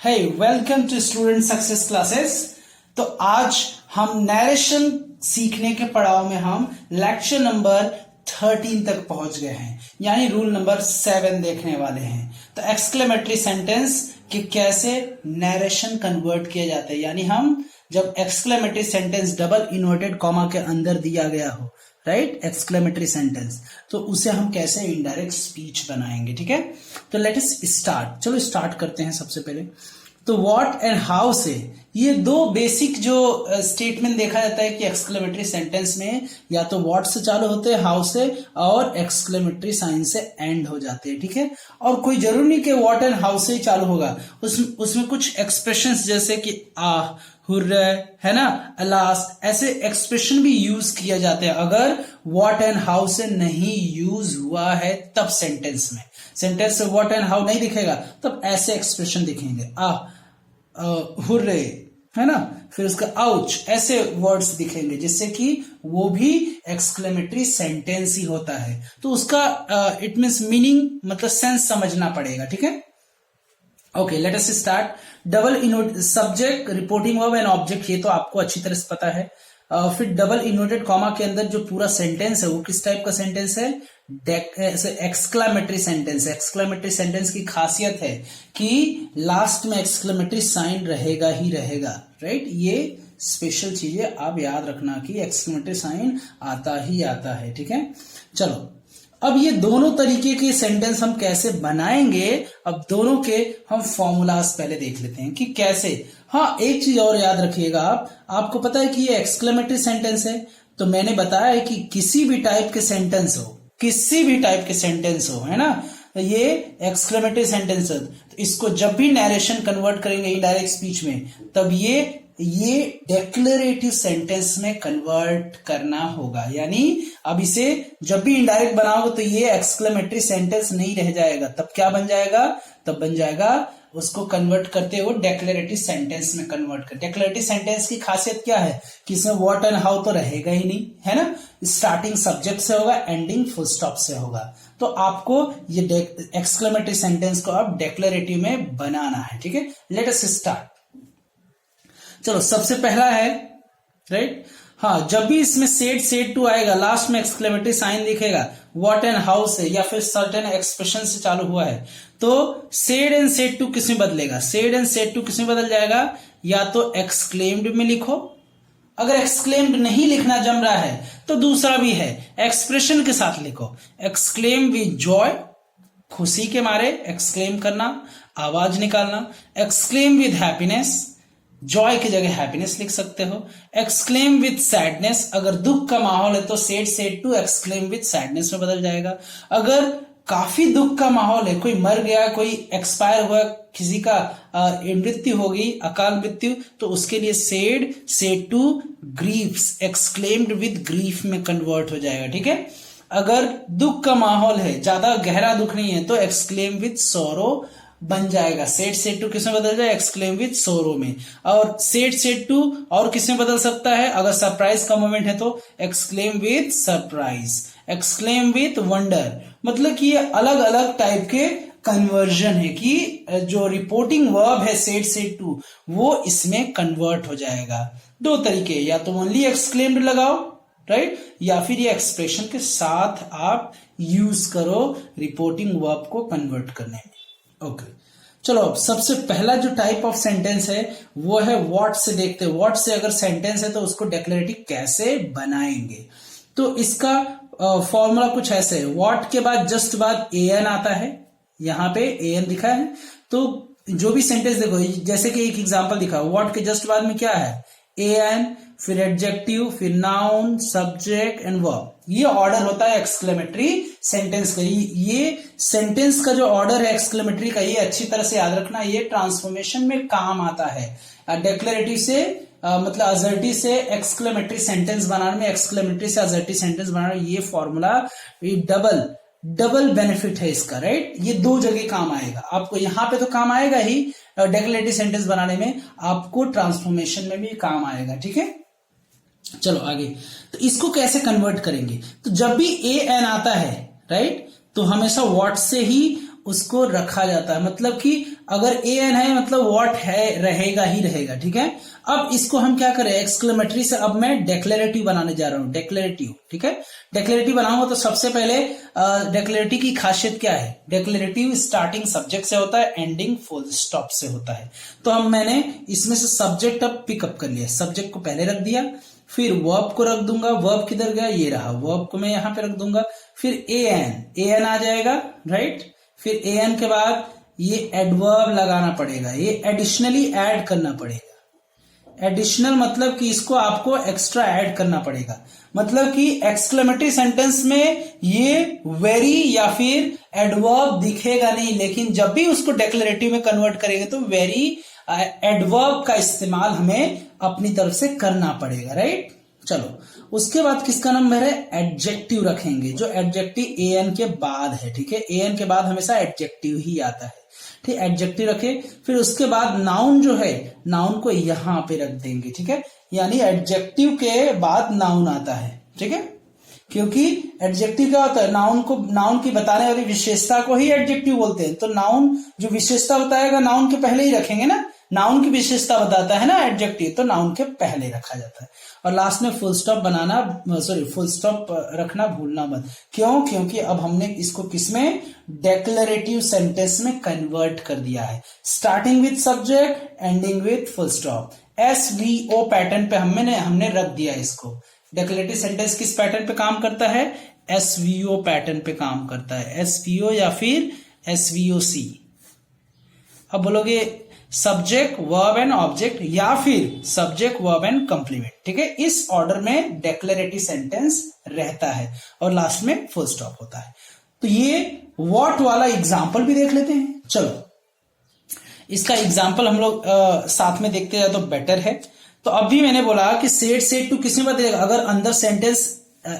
Hey welcome to student success classes. तो आज हम नरेशन सीखने के पड़ाव में हम लेक्चर नंबर 13 तक पहुंच गए हैं, यानी रूल नंबर 7 देखने वाले हैं। तो एक्सक्लेमेटरी सेंटेंस कि कैसे नरेशन कन्वर्ट किया जाता है, यानी हम जब exclamatory sentence double inverted comma के अंदर दिया गया हो, राइट, एक्सक्लेमेटरी सेंटेंस, तो उसे हम कैसे इनडायरेक्ट स्पीच बनाएंगे। ठीक है, तो लेट अस स्टार्ट। चलो स्टार्ट करते हैं। सबसे पहले तो व्हाट एंड हाउ से ये दो बेसिक जो स्टेटमेंट देखा जाता है कि एक्सक्लेमेटरी सेंटेंस में या तो व्हाट से चालू होते हैं, हाउ से, और एक्सक्लेमेटरी साइन से एंड हो जाते हैं। ठीक है, और कोई जरूरी नहीं कि व्हाट एंड हाउ से ही चालू होगा, उसमें कुछ एक्सप्रेशंस जैसे कि हुर्रे, है ना, अलास, ऐसे एक्सप्रेशन भी यूज किया जाते हैं अगर व्हाट एंड हाउ से नहीं यूज हुआ है तब सेंटेंस में। सेंटेंस से व्हाट एंड हाउ नहीं दिखेगा तब ऐसे एक्सप्रेशन दिखेंगे, हुर्रे, है ना, फिर उसका आउच, ऐसे वर्ड्स दिखेंगे जिससे कि वो भी एक्सक्लेमेटरी सेंटेंस ही होता है। तो उसका इट मीन्स मीनिंग मतलब सेंस समझना पड़ेगा। ठीक है, okay, let us start. Double inverted subject, reporting verb and object, ये तो आपको अच्छी तरह से पता है। फिर डबल इन्वर्टेड कॉमा के अंदर जो पूरा सेंटेंस है वो किस टाइप का सेंटेंस है, एक्सक्लेमेटरी सेंटेंस। एक्सक्लेमेटरी सेंटेंस की खासियत है कि लास्ट में एक्सक्लेमेटरी साइन रहेगा ही रहेगा, राइट। ये स्पेशल चीज है, आप याद रखना कि एक्सक्लेमेटरी साइन आता ही आता है। ठीक है, चलो अब ये दोनों तरीके के सेंटेंस हम कैसे बनाएंगे, अब दोनों के हम फॉर्मूलाज पहले देख लेते हैं कि कैसे। हाँ, एक चीज और याद रखिएगा, आपको पता है कि ये एक्सक्लेमेटरी सेंटेंस है, तो मैंने बताया है कि किसी भी टाइप के सेंटेंस हो, किसी भी टाइप के सेंटेंस हो, है ना, ये एक्सक्लेमेटरी सेंटेंस है। तो इसको जब भी नरेशन कन्वर्ट करेंगे इनडायरेक्ट स्पीच में, तब ये डेक्लेरेटिव सेंटेंस में कन्वर्ट करना होगा। यानी अब इसे जब भी इनडायरेक्ट बनाओगे तो ये एक्सक्लेमेटरी सेंटेंस नहीं रह जाएगा, तब क्या बन जाएगा, तब बन जाएगा उसको कन्वर्ट करते हो डेक्लेरेटिव सेंटेंस में कन्वर्ट कर। डेक्लेरेटिव सेंटेंस की खासियत क्या है कि इसमें व्हाट एंड हाउ तो रहेगा ही नहीं, है ना, स्टार्टिंग सब्जेक्ट से होगा, एंडिंग फुल स्टॉप से होगा। तो आपको ये एक्सक्लेमेटरी सेंटेंस को आप डेक्लेरेटिव में बनाना है। ठीक है, लेट अस स्टार्ट। चलो सबसे पहला है, राइट, हाँ, जब भी इसमें सेड टू आएगा, लास्ट में एक्सक्लेमेटरी साइन दिखेगा, व्हाट एंड हाउ से या फिर सर्टेन एक्सप्रेशन से चालू हुआ है, तो सेड एंड सेड टू किसमें बदलेगा, सेड एंड सेड टू किसमें बदल जाएगा, या तो एक्सक्लेम्ड में लिखो, अगर एक्सक्लेम्ड नहीं लिखना जम रहा है तो दूसरा भी है, एक्सप्रेशन के साथ लिखो, एक्सक्लेम विद जॉय, खुशी के मारे एक्सक्लेम करना, आवाज निकालना, एक्सक्लेम विद हैप्पीनेस, जॉय की जगह हैप्पीनेस लिख सकते हो, एक्सक्लेम विद सैडनेस, अगर दुख का माहौल है तो said to exclaim with sadness में बदल जाएगा। अगर काफी दुख का माहौल है, कोई मर गया, कोई एक्सपायर हुआ, किसी का मृत्यु हो गई, अकाल मृत्यु, तो उसके लिए said to griefs, exclaimed with grief में कन्वर्ट हो जाएगा। ठीक है, अगर दुख का माहौल है, ज्यादा गहरा दुख नहीं है, तो एक्सक्लेम विद सोरो बन जाएगा। सेड टू किसमें बदल जाए, एक्सक्लेम विद सोरो में। और सेड टू और किसमें बदल सकता है, अगर सरप्राइज का मोमेंट है तो exclaim with surprise, exclaim with wonder. मतलब कि ये अलग अलग टाइप के कन्वर्जन है कि जो रिपोर्टिंग वर्ब है सेड टू, वो इसमें कन्वर्ट हो जाएगा। दो तरीके, या तो ओनली एक्सक्लेम्ड लगाओ, राइट, या फिर ये एक्सप्रेशन के साथ आप यूज करो रिपोर्टिंग वर्ब को कन्वर्ट करने में। ओके, चलो अब सबसे पहला जो टाइप ऑफ सेंटेंस है वो है व्हाट से। देखते हैं व्हाट से अगर सेंटेंस है तो उसको डेक्लेरेटिव कैसे बनाएंगे। तो इसका फॉर्मूला कुछ ऐसे है, व्हाट के बाद जस्ट बाद एन आता है, यहां पे एन दिखा है, तो जो भी सेंटेंस देखो, जैसे कि एक एग्जांपल दिखा, व्हाट के जस्ट बाद में क्या है, एन, फिर एडजेक्टिव, फिर नाउन, सब्जेक्ट एंड वर्ब। ये ऑर्डर होता है एक्सक्लेमेटरी सेंटेंस का। ये सेंटेंस का जो ऑर्डर है एक्सक्लेमेटरी का, ये अच्छी तरह से याद रखना, ये ट्रांसफॉर्मेशन में काम आता है। डेक्लेरेटिव से मतलब अजर्टिव से एक्सक्लेमेटरी सेंटेंस बनाने में, एक्सक्लेमेटरी से अजर्टिव सेंटेंस बनाने में, ये फॉर्मूला डबल बेनिफिट है इसका, राइट। ये दो जगह काम आएगा आपको, यहां पे तो काम आएगा ही डेक्लेरेटिव सेंटेंस बनाने में, आपको ट्रांसफॉर्मेशन में भी काम आएगा। ठीक है, चलो आगे। तो इसको कैसे कन्वर्ट करेंगे, तो जब भी ए एन आता है, राइट, तो हमेशा व्हाट से ही उसको रखा जाता है। मतलब कि अगर ए एन है मतलब व्हाट है रहेगा ही रहेगा, ठीक है। अब इसको हम क्या करें, एक्सक्लेमेटरी से अब मैं डेक्लेरेटिव बनाने जा रहा हूं, डेक्लेरेटिव, ठीक है। डेक्लेरेटिव बनाऊंगा तो सबसे पहले डेक्लेरेटिव की खासियत क्या है, डेक्लेरेटिव स्टार्टिंग सब्जेक्ट से होता है, एंडिंग फुल स्टॉप से होता है। तो हम मैंने इसमें से सब्जेक्ट अब पिकअप कर लिया, सब्जेक्ट को पहले रख दिया, फिर वर्ब को रख दूंगा, वर्ब किधर गया, ये रहा, वर्ब को मैं यहां पे रख दूंगा, फिर ए एन आ जाएगा, राइट। फिर ए एन के बाद ये एडवर्ब लगाना पड़ेगा, ये एडिशनली ऐड करना पड़ेगा। एडिशनल मतलब कि इसको आपको एक्स्ट्रा ऐड करना पड़ेगा, मतलब कि एक्सक्लेमेटरी सेंटेंस में ये वेरी या फिर एडवर्ब दिखेगा नहीं, लेकिन जब भी उसको डेक्लेरेटिव में कन्वर्ट करेंगे तो वेरी एडवर्ब का इस्तेमाल हमें अपनी तरफ से करना पड़ेगा, राइट। चलो, उसके बाद किसका नंबर है, एडजेक्टिव रखेंगे, जो एडजेक्टिव ए एन के बाद है, ठीक है। ए एन के बाद हमेशा एडजेक्टिव ही आता है, ठीक। एडजेक्टिव रखे, फिर उसके बाद नाउन जो है, नाउन को यहां पे रख देंगे, ठीक है। यानी एडजेक्टिव के बाद नाउन आता है, ठीक है। क्योंकि एडजेक्टिव क्या होता है, नाउन की बताने वाली विशेषता को ही एडजेक्टिव बोलते हैं। तो नाउन जो विशेषता बताएगा नाउन के पहले ही रखेंगे ना, नाउन की विशेषता बताता है ना एडजेक्टिव, तो नाउन के पहले रखा जाता है। और लास्ट में फुल स्टॉप रखना भूलना मत। क्यों, क्योंकि अब हमने इसको किसमें, डेक्लेरेटिव सेंटेंस में कन्वर्ट कर दिया है, starting with subject, ending with full stop. SVO pattern पे हमने रख दिया इसको। डेक्लेरेटिव सेंटेंस किस पैटर्न पे काम करता है, SVO पैटर्न पे काम करता है, SVO या फिर SVOC। अब बोलोगे सब्जेक्ट वर्ब एंड ऑब्जेक्ट या फिर सब्जेक्ट वर्ब एंड कंप्लीमेंट, ठीक है। इस ऑर्डर में डेक्लेरेटिव सेंटेंस रहता है और लास्ट में फुल स्टॉप होता है। तो ये व्हाट वाला एग्जाम्पल भी देख लेते हैं। चलो, इसका एग्जाम्पल हम लोग साथ में देखते जाए तो बेटर है। तो अभी मैंने बोला कि सेड टू किसमें बदलेगा, अगर अंदर सेंटेंस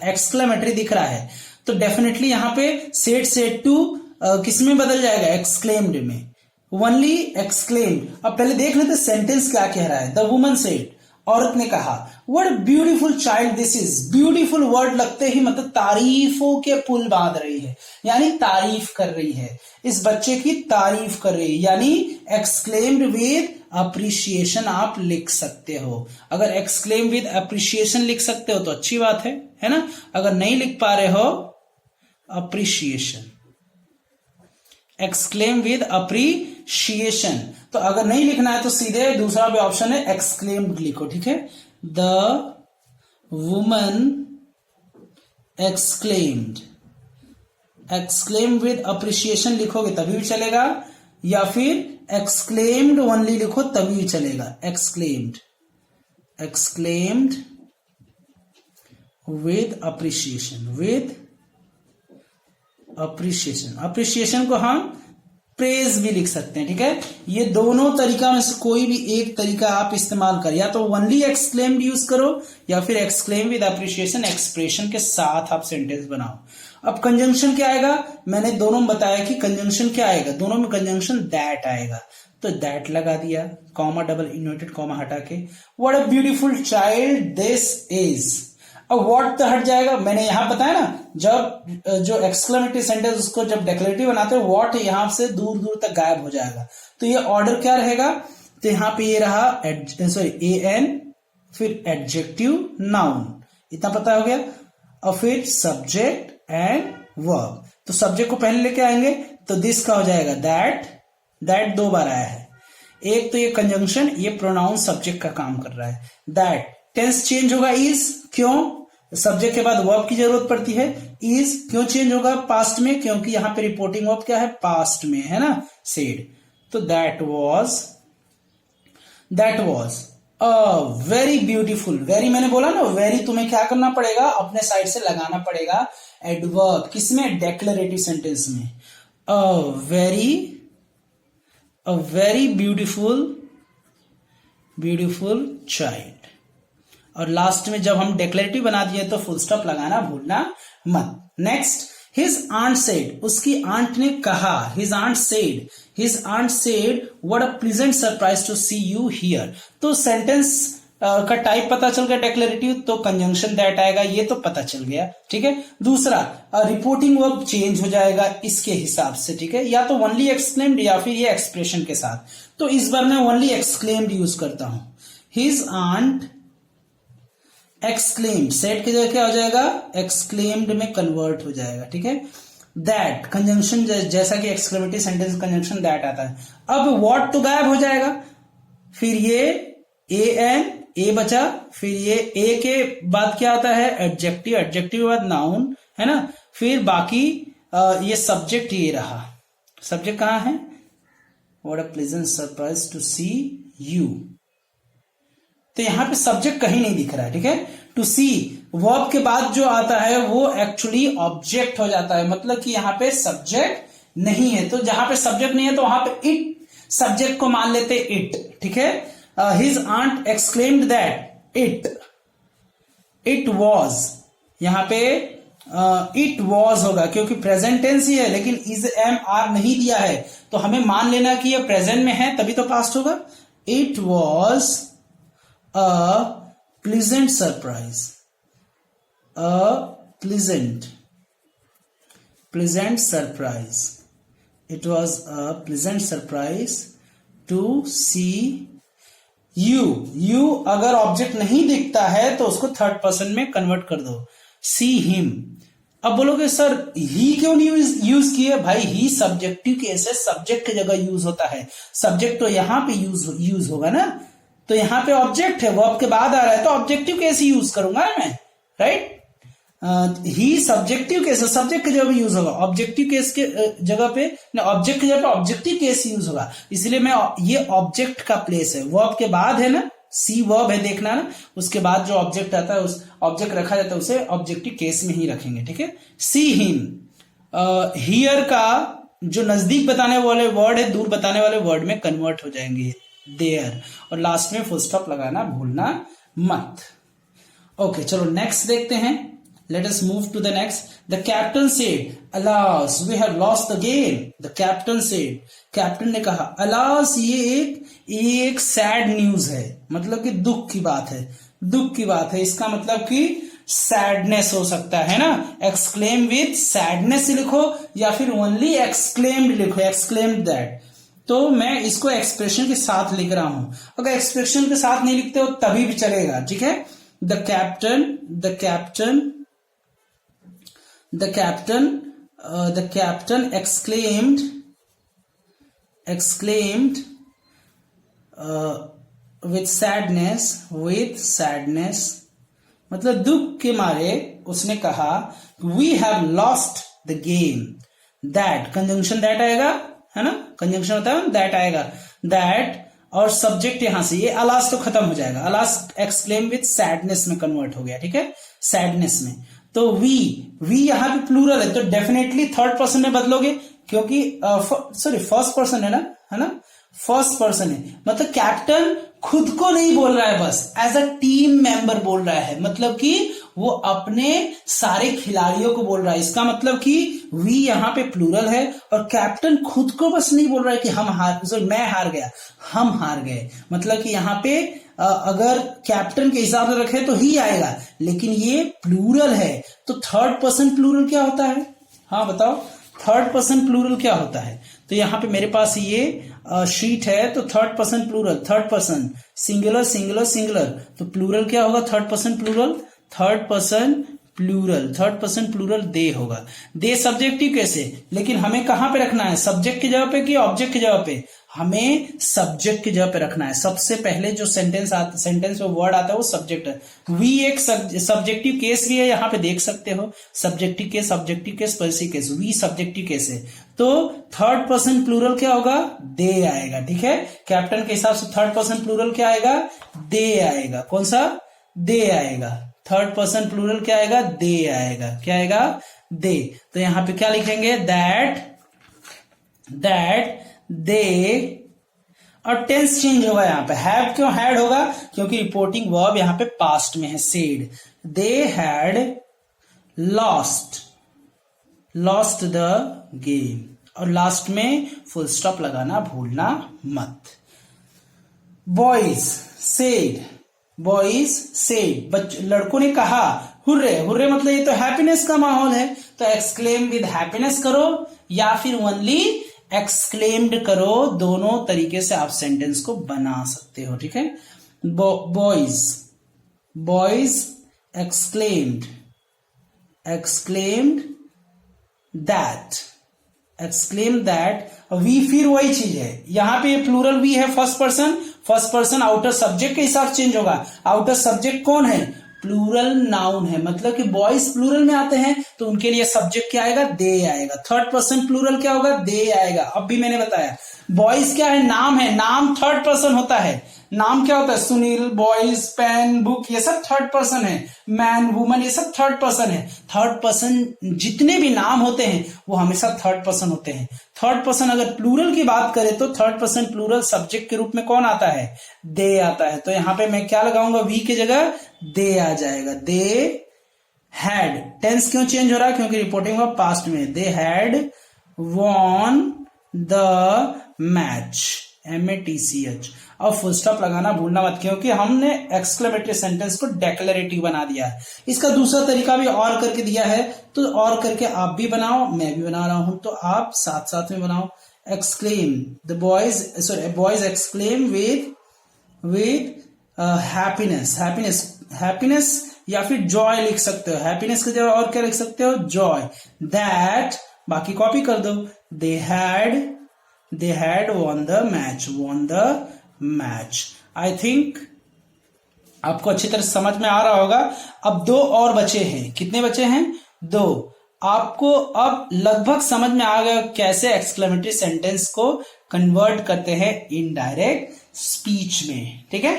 एक्सक्लेमेटरी दिख रहा है तो डेफिनेटली यहां पे सेड टू किसमें बदल जाएगा, एक्सक्लेम्ड में, ओनली एक्सक्लेम्ड। अब पहले देख लेते सेंटेंस क्या कह रहा है। द वुमन सेड, औरत ने कहा, what a beautiful child this is. Beautiful word लगते ही मतलब तारीफों के पुल बांध रही है, यानी तारीफ कर रही है, इस बच्चे की तारीफ कर रही है, यानी एक्सक्लेम्ड विद अप्रिशिएशन आप लिख सकते हो। अगर एक्सक्लेम विद अप्रिशिएशन लिख सकते हो तो अच्छी बात है ना। अगर नहीं लिख पा रहे हो, अप्रिशिएशन, एक्सक्लेम विद अप्रिशिएशन। तो अगर नहीं लिखना है तो सीधे दूसरा भी ऑप्शन है, एक्सक्लेम्ड लिखो, ठीक है। The woman exclaimed, exclaim with appreciation लिखोगे तभी भी चलेगा, या फिर एक्सक्लेम्ड ओनली लिखो तभी भी चलेगा। Exclaimed, exclaimed with appreciation, with appreciation. Appreciation को हम प्रेज भी लिख सकते हैं, ठीक है। ये दोनों तरीका में से कोई भी एक तरीका आप इस्तेमाल कर, या तो ओनली एक्सक्लेम्ड यूज करो या फिर एक्सक्लेम विद अप्रिशिएशन एक्सप्रेशन के साथ आप सेंटेंस बनाओ। अब कंजंक्शन क्या आएगा, मैंने दोनों में बताया कि कंजंक्शन क्या आएगा, दोनों में कंजंक्शन दैट आएगा, तो दैट लगा दिया, कॉमा डबल इन्वर्टेड कॉमा हटा के, what a beautiful child this is. अब व्हाट तो हट जाएगा, मैंने यहां बताया ना, जब जो एक्सक्लेमेटरी सेंटेंस उसको जब डेक्लेरेटिव बनाते हो, व्हाट यहां से दूर दूर तक गायब हो जाएगा। तो ये ऑर्डर क्या रहेगा, तो यहां पे ये रहा ए एन, फिर एडजेक्टिव, नाउन, इतना पता हो गया, और फिर सब्जेक्ट एंड वर्ब। तो सब्जेक्ट को पहले लेके आएंगे तो दिस का हो जाएगा दैट, दैट दो बार आया है, एक तो ये कंजंक्शन, ये प्रोनाउन सब्जेक्ट का काम कर रहा है, दैट। टेंस चेंज होगा इज, क्यों, सब्जेक्ट के बाद वर्ब की जरूरत पड़ती है, इज क्यों चेंज होगा पास्ट में, क्योंकि यहां पे रिपोर्टिंग वर्ब क्या है, पास्ट में है ना, सेड। तो that was very beautiful. Very मैंने बोला ना, वेरी तुम्हें क्या करना पड़ेगा, अपने साइड से लगाना पड़ेगा एडवर्ब, किसमें, डेक्लेरेटिव सेंटेंस में। A very beautiful child. और लास्ट में जब हम डेक्लेरेटिव बना दिए तो फुल स्टॉप लगाना भूलना मत। नेक्स्ट, हिज आंट सेड, उसकी आंट ने कहा, his aunt said what a pleasant surprise to see you here. तो सेंटेंस का टाइप पता चल गया डेक्लेरेटिव, तो कंजंक्शन दैट आएगा, ये तो पता चल गया, ठीक है। दूसरा रिपोर्टिंग वर्ब चेंज हो जाएगा इसके हिसाब से, ठीक है, या तो ओनली एक्सक्लेम्ड या फिर ये एक्सप्रेशन के साथ। तो इस बार मैं ओनली एक्सक्लेम्ड यूज करता हूं। हिज आंट एक्सक्लेम्ड, सेड की जगह क्या हो जाएगा, एक्सक्लेम्ड में कन्वर्ट हो जाएगा, ठीक है। दैट कंजंक्शन जैसा कि एक्सक्लेमेटरी सेंटेंस कंजंक्शन दैट आता है। अब व्हाट तो गायब हो जाएगा, फिर ये ए बचा, फिर ये ए के बाद क्या आता है, एडजेक्टिव, एडजेक्टिव के बाद नाउन, है ना, फिर बाकी ये सब्जेक्ट ये रहा, सब्जेक्ट कहां है, what a pleasant surprise to see you, तो यहां पे सब्जेक्ट कहीं नहीं दिख रहा है, ठीक है। टू सी वर्ब के बाद जो आता है वो एक्चुअली ऑब्जेक्ट हो जाता है, मतलब कि यहां पे सब्जेक्ट नहीं है, तो जहां पे सब्जेक्ट नहीं है तो वहां पे इट सब्जेक्ट को मान लेते इट, ठीक है। His aunt exclaimed that it was, यहां पे इट वॉज होगा क्योंकि प्रेजेंट टेंस ही है, लेकिन इज एम आर नहीं दिया है, तो हमें मान लेना कि ये प्रेजेंट में है तभी तो पास्ट होगा। It was a pleasant surprise, a pleasant surprise, it was a pleasant surprise to see you अगर ऑब्जेक्ट नहीं दिखता है तो उसको थर्ड पर्सन में कन्वर्ट कर दो, see him। अब बोलोगे सर ही क्यों नहीं यूज किए, भाई ही सब्जेक्टिव केस है, सब्जेक्ट की जगह यूज होता है, सब्जेक्ट तो यहां पे यूज होगा ना, तो यहां पे ऑब्जेक्ट है, वर्ब के बाद आ रहा है तो ऑब्जेक्टिव केस ही यूज करूंगा ना मैं, राइट। ही सब्जेक्टिव केस है, सब्जेक्ट की जगह भी यूज होगा, ऑब्जेक्टिव केस के जगह पे, ऑब्जेक्ट की जगह पे ऑब्जेक्टिव केस यूज होगा, इसलिए मैं ये ऑब्जेक्ट का प्लेस है, वर्ब के बाद है ना, सी वर्ब है देखना ना, उसके बाद जो ऑब्जेक्ट आता है उस ऑब्जेक्ट रखा जाता है उसे ऑब्जेक्टिव केस में ही रखेंगे, ठीक है। सी हिम हियर का जो नजदीक बताने वाले वर्ड है दूर बताने वाले वर्ड में कन्वर्ट हो जाएंगे देयर, और लास्ट में फुल स्टॉप लगाना भूलना मत। ओके चलो नेक्स्ट देखते हैं, let us move to the next. The captain said alas we have lost the game, the captain said, captain ने कहा, अलास ये एक सैड न्यूज है, मतलब कि दुख की बात है, दुख की बात है, इसका मतलब कि सैडनेस हो सकता है ना, एक्सक्लेम विथ सैडनेस लिखो या फिर ओनली एक्सक्लेम्ड लिखो, एक्सक्लेम्ड दैट, तो मैं इसको एक्सप्रेशन के साथ लिख रहा हूं, अगर एक्सप्रेशन के साथ नहीं लिखते हो तभी भी चलेगा, ठीक है। The captain exclaimed with sadness, मतलब दुख के मारे उसने कहा, we have lost the game, that conjunction that आएगा, है ना, कंजंक्शन होता है दैट आएगा, दैट और सब्जेक्ट यहां से ये अलास तो खत्म हो जाएगा, अलास एक्सक्लेम विथ सैडनेस में कन्वर्ट हो गया, ठीक है, सैडनेस में, तो वी यहां पे प्लूरल है तो डेफिनेटली थर्ड पर्सन में बदलोगे क्योंकि सॉरी फर्स्ट पर्सन है ना, फर्स्ट पर्सन है, मतलब कैप्टन खुद को नहीं बोल रहा है, बस एज अ टीम मेंबर बोल रहा है, मतलब कि वो अपने सारे खिलाड़ियों को बोल रहा है, इसका मतलब कि वी यहां पे प्लूरल है और कैप्टन खुद को बस नहीं बोल रहा है कि मैं हार गया, हम हार गए, मतलब कि यहां पे अगर कैप्टन के हिसाब से रखे तो ही आएगा, लेकिन ये प्लूरल है तो थर्ड पर्सन प्लूरल क्या होता है, हाँ बताओ, थर्ड पर्सन प्लूरल क्या होता है, तो यहां पे मेरे पास ये शीट है, तो third person plural, third person singular singular singular, तो प्लूरल क्या होगा, third person plural, third person plural they होगा, दे सब्जेक्टिव कैसे, लेकिन हमें कहां पे रखना है, सब्जेक्ट की जगह पे कि ऑब्जेक्ट की जगह पे, हमें सब्जेक्ट की जगह पे रखना है, सबसे पहले जो सेंटेंस में वर्ड आता है वो सब्जेक्ट है, वी एक सब्जेक्टिव केस भी है, यहां पे देख सकते हो, सब्जेक्टिव केस पर्सी केस, वी सब्जेक्टिव केस है, तो थर्ड पर्सन प्लूरल क्या होगा, दे आएगा, ठीक है, कैप्टन के हिसाब से थर्ड पर्सन प्लूरल क्या आएगा, दे आएगा, कौन सा, दे आएगा, थर्ड पर्सन प्लूरल क्या आएगा, दे आएगा, क्या आएगा, दे, तो यहां पे क्या लिखेंगे, दैट दे, और टेंस चेंज होगा, यहां पे हैव क्यों हैड होगा, क्योंकि रिपोर्टिंग वर्ब यहां पे पास्ट में है, said, they had lost the game, और लास्ट में फुल स्टॉप लगाना भूलना मत। बॉयज सेड बॉयज सेड, लड़कों ने कहा हुर्रे, हुर्रे मतलब ये तो हैप्पीनेस का माहौल है, तो एक्सक्लेम विद हैप्पीनेस करो या फिर ओनली एक्सक्लेम्ड करो, दोनों तरीके से आप सेंटेंस को बना सकते हो, ठीक है। Boys, boys exclaimed, exclaimed that, exclaim that, we फिर वही चीज है, यहां पे प्लूरल वी है, first person, first person outer subject के हिसाब से चेंज होगा। आउटर सब्जेक्ट कौन है? प्लूरल नाउन है, मतलब कि बॉयज प्लूरल में आते हैं तो उनके लिए सब्जेक्ट क्या आएगा? दे आएगा। थर्ड पर्सन प्लूरल क्या होगा? दे आएगा। अब भी मैंने बताया बॉयज क्या है? नाम है, नाम थर्ड पर्सन होता है। नाम क्या होता है? सुनील, बॉयज, पेन, बुक, ये सब थर्ड पर्सन है। मैन, वुमन, ये सब थर्ड पर्सन है। थर्ड पर्सन जितने भी नाम होते हैं वो हमेशा थर्ड पर्सन होते हैं। थर्ड पर्सन अगर प्लूरल की बात करें तो थर्ड पर्सन प्लूरल सब्जेक्ट के रूप में कौन आता है? दे आता है। तो यहां पे मैं क्या लगाऊंगा? वी की जगह दे आ जाएगा। दे हैड, टेंस क्यों चेंज हो रहा है? क्योंकि रिपोर्टिंग ऑफ पास्ट में। They had won the match, MATCH। अब फुल स्टॉप लगाना भूलना मत, क्योंकि हमने एक्सक्लेमेटरी सेंटेंस को डेक्लेरेटिव बना दिया है। इसका दूसरा तरीका भी और करके दिया है, तो और करके आप भी बनाओ, मैं भी बना रहा हूं, तो आप साथ साथ में बनाओ। Exclaim, the boys, sorry, boys exclaim with happiness, happiness, happiness या फिर जॉय लिख सकते हो। हैप्पीनेस की जगह और क्या लिख सकते हो? जॉय। दैट, बाकी कॉपी कर दो। They had won the match, won the match. I think आपको अच्छी तरह समझ में आ रहा होगा। अब दो और बचे हैं। कितने बचे हैं? दो। आपको अब लगभग समझ में आ गया कैसे एक्सक्लेमेटरी सेंटेंस को कन्वर्ट करते हैं इनडायरेक्ट स्पीच में, ठीक है।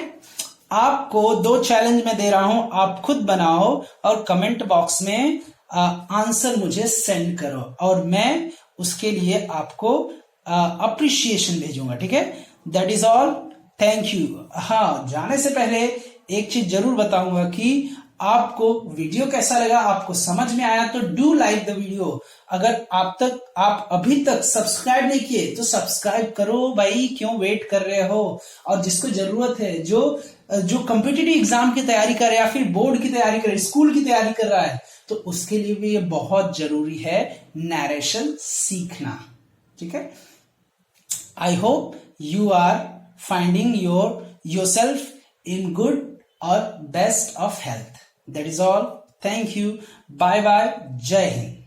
आपको दो चैलेंज मैं दे रहा हूं, आप खुद बनाओ और कमेंट बॉक्स में आंसर मुझे सेंड करो, और मैं उसके लिए आपको अप्रिशिएशन भेजूंगा, ठीक है। That is all, thank you. हाँ, जाने से पहले एक चीज जरूर बताऊंगा कि आपको वीडियो कैसा लगा, आपको समझ में आया तो डू लाइक द वीडियो। अगर आप अभी तक सब्सक्राइब नहीं किए तो सब्सक्राइब करो भाई, क्यों वेट कर रहे हो। और जिसको जरूरत है, जो कॉम्पिटिटिव एग्जाम की तैयारी कर रहा है या फिर बोर्ड की तैयारी कर रहा है, स्कूल की तैयारी कर रहा है, तो उसके लिए भी ये बहुत जरूरी है नैरेशन सीखना, ठीक है। I hope you are finding yourself in good or best of health. That is all. Thank you. Bye bye. Jai Hind.